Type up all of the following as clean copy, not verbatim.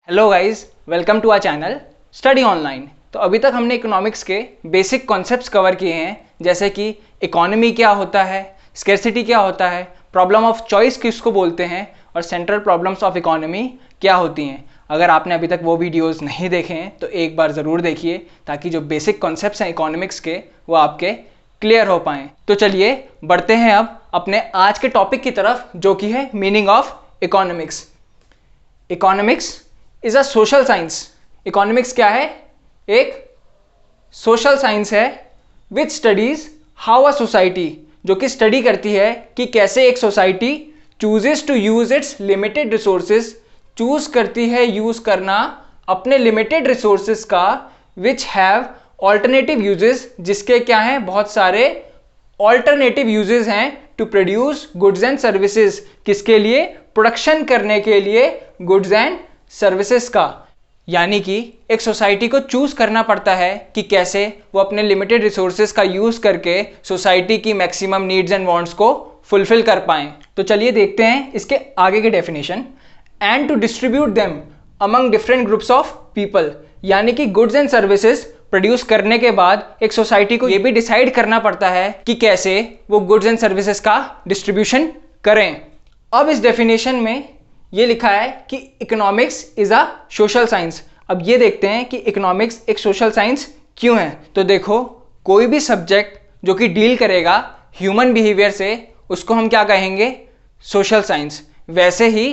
Hello guys, welcome to our channel study online. तो अभी तक हमने इकोनॉमिक्स के बेसिक कॉन्सेप्ट्स कवर किए हैं, जैसे कि इकोनॉमी क्या होता है, स्केर्सिटी क्या होता है, प्रॉब्लम ऑफ चॉइस किसको बोलते हैं और सेंट्रल प्रॉब्लम्स ऑफ इकोनॉमी क्या होती हैं। अगर आपने अभी तक वो वीडियोस नहीं देखे हैं तो एक बार ज़रूर देखिए, ताकि जो बेसिक कॉन्सेप्ट्स हैं इकोनॉमिक्स के वो आपके क्लियर हो पाएँ। तो चलिए बढ़ते हैं अब अपने आज के टॉपिक की तरफ, जो कि है meaning of economics. Economics is a social science. Economics क्या है? एक सोशल साइंस है which studies how a society, जो कि स्टडी करती है कि कैसे एक society chooses to use its limited resources, choose करती है यूज करना अपने लिमिटेड रिसोर्सेज का, विच हैव ऑल्टरनेटिव यूजेस, जिसके क्या हैं बहुत सारे ऑल्टरनेटिव यूजेस हैं, to produce goods and services, किसके लिए? प्रोडक्शन करने के लिए गुड्स एंड सर्विसेज का। यानी कि एक सोसाइटी को चूज करना पड़ता है कि कैसे वो अपने लिमिटेड रिसोर्सेज का यूज करके सोसाइटी की मैक्सिमम नीड्स एंड वांट्स को फुलफिल कर पाएं। तो चलिए देखते हैं इसके आगे की definition. And to distribute them among different groups of people, यानी कि गुड्स एंड सर्विसेज प्रोड्यूस करने के बाद एक सोसाइटी को ये भी डिसाइड करना पड़ता है कि कैसे वो गुड्स एंड सर्विसेज का डिस्ट्रीब्यूशन करें। अब इस डेफिनेशन में ये लिखा है कि economics is a social science. अब ये देखते हैं कि इकोनॉमिक्स एक सोशल साइंस क्यों है। तो देखो, कोई भी सब्जेक्ट जो कि डील करेगा ह्यूमन बिहेवियर से, उसको हम क्या कहेंगे? Social science. वैसे ही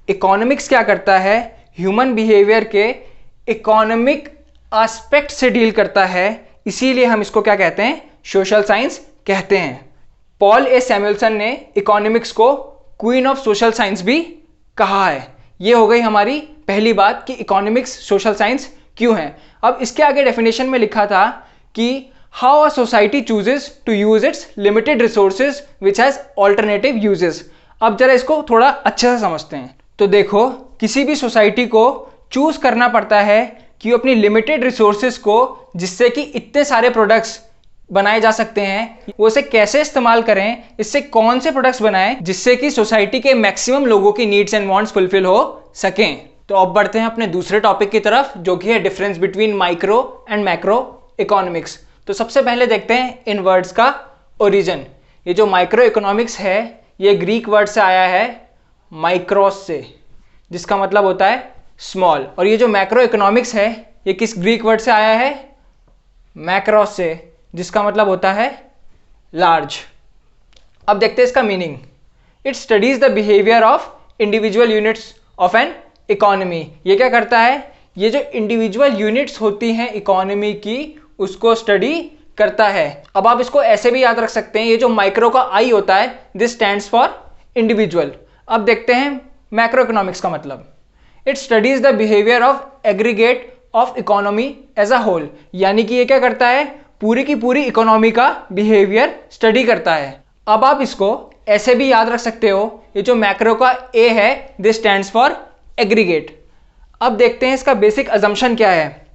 इकोनॉमिक्स क्या करता है? ह्यूमन बिहेवियर के इकोनॉमिक एस्पेक्ट से डील करता है, इसीलिए हम इसको क्या कहते हैं? सोशल साइंस कहते हैं। पॉल ए सैमुअल्सन ने इकोनॉमिक्स को क्वीन ऑफ सोशल साइंस भी कहा है। ये हो गई हमारी पहली बात कि इकोनॉमिक्स सोशल साइंस क्यों है। अब इसके आगे डेफिनेशन में लिखा था कि how a society chooses to use its limited resources which has alternative uses. अब जरा इसको थोड़ा अच्छे से समझते हैं। तो देखो, किसी भी सोसाइटी को चूज करना पड़ता है कि वो अपनी लिमिटेड रिसोर्सेज को, जिससे कि इतने सारे प्रोडक्ट्स बनाए जा सकते हैं, वो इसे कैसे इस्तेमाल करें, इससे कौन से प्रोडक्ट्स बनाएं जिससे कि सोसाइटी के मैक्सिमम लोगों की नीड्स एंड वांट्स फुलफिल हो सकें। तो अब बढ़ते हैं अपने दूसरे टॉपिक की तरफ, जो कि है difference between micro and macro economics. तो सबसे पहले देखते हैं इन वर्ड्स का ओरिजिन। ये जो माइक्रो इकोनॉमिक्स है, ये ग्रीक वर्ड से आया है माइक्रोस से, जिसका मतलब होता है स्मॉल। और ये जो मैक्रो इकोनॉमिक्स है, ये किस ग्रीक वर्ड से आया है? मैक्रोस से, जिसका मतलब होता है लार्ज। अब देखते हैं इसका meaning. It studies the behaviour of individual units of an economy. ये क्या करता है? ये जो इंडिविजुअल यूनिट्स होती हैं इकोनॉमी की, उसको स्टडी करता है। अब आप इसको ऐसे भी याद रख सकते हैं, ये जो माइक्रो का आई होता है, दिस स्टैंड्स फॉर इंडिविजुअल। अब देखते हैं मैक्रो इकोनॉमिक्स का मतलब। It studies the behaviour of aggregate of economy as a whole, यानी कि ये क्या करता है? पूरी की पूरी इकोनॉमी का बिहेवियर स्टडी करता है। अब आप इसको ऐसे भी याद रख सकते हो, ये जो मैक्रो का ए है, दिस स्टैंड्स फॉर एग्रीगेट। अब देखते हैं इसका बेसिक अजम्पशन क्या है।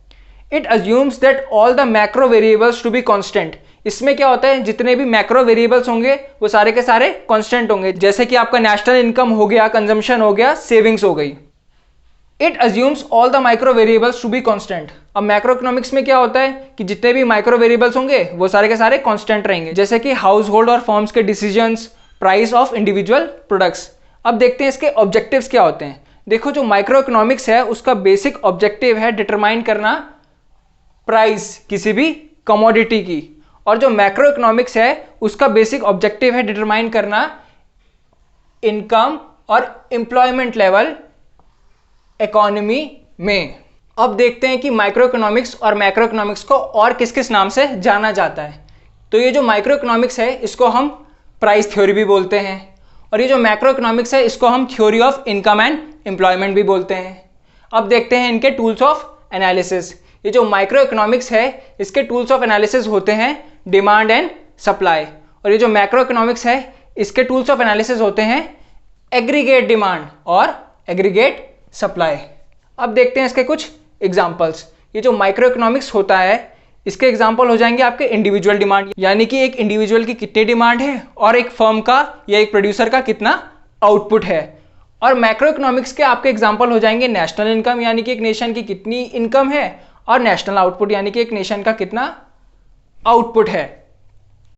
It assumes that all the macro variables to be constant. इसमें क्या होता है? जितने भी मैक्रो वेरिएबल्स होंगे वो सारे के सारे कांस्टेंट होंगे, जैसे कि आपका नेशनल इनकम हो गया, कंजम्पशन हो गया, सेविंग्स हो गई। It assumes all the micro variables to be constant. अब मैक्रो इकोनॉमिक्स में क्या होता है कि जितने भी माइक्रो वेरिएबल्स होंगे वो सारे के सारे कांस्टेंट रहेंगे, जैसे कि हाउस होल्ड और फर्म्स के decisions, price of individual products. अब देखते हैं इसके ऑब्जेक्टिव्स क्या होते हैं। देखो, जो माइक्रो इकोनॉमिक्स है उसका बेसिक ऑब्जेक्टिव है डिटरमाइन करना प्राइस किसी भी कमोडिटी की, और जो मैक्रो इकोनॉमिक्स है उसका बेसिक ऑब्जेक्टिव है डिटरमाइन करना इनकम और एम्प्लॉयमेंट लेवल इकोनॉमी में। अब देखते हैं कि माइक्रो इकोनॉमिक्स और मैक्रो इकोनॉमिक्स को और किस किस नाम से जाना जाता है। तो ये जो माइक्रो इकोनॉमिक्स है, इसको हम प्राइस थ्योरी भी बोलते हैं, और ये जो मैक्रो इकोनॉमिक्स है, इसको हम theory of income and employment भी बोलते हैं। अब देखते हैं इनके टूल्स ऑफ एनालिसिस। ये जो माइक्रो इकोनॉमिक्स है, इसके टूल्स ऑफ एनालिसिस होते हैं डिमांड एंड सप्लाई, और ये जो मैक्रो इकोनॉमिक्स है, इसके टूल्स ऑफ एनालिसिस होते हैं एग्रीगेट डिमांड और एग्रीगेट सप्लाई। अब देखते हैं इसके कुछ एग्जांपल्स। ये जो माइक्रो इकोनॉमिक्स होता है, इसके एग्जांपल हो जाएंगे आपके इंडिविजुअल डिमांड, यानी कि एक इंडिविजुअल की कितनी डिमांड है और एक फर्म का या एक प्रोड्यूसर का कितना आउटपुट है। और मैक्रो इकोनॉमिक्स के आपके एग्जाम्पल हो जाएंगे नेशनल इनकम यानी कि एक नेशन की कितनी इनकम है, और नेशनल आउटपुट यानी कि एक नेशन का कितना आउटपुट है।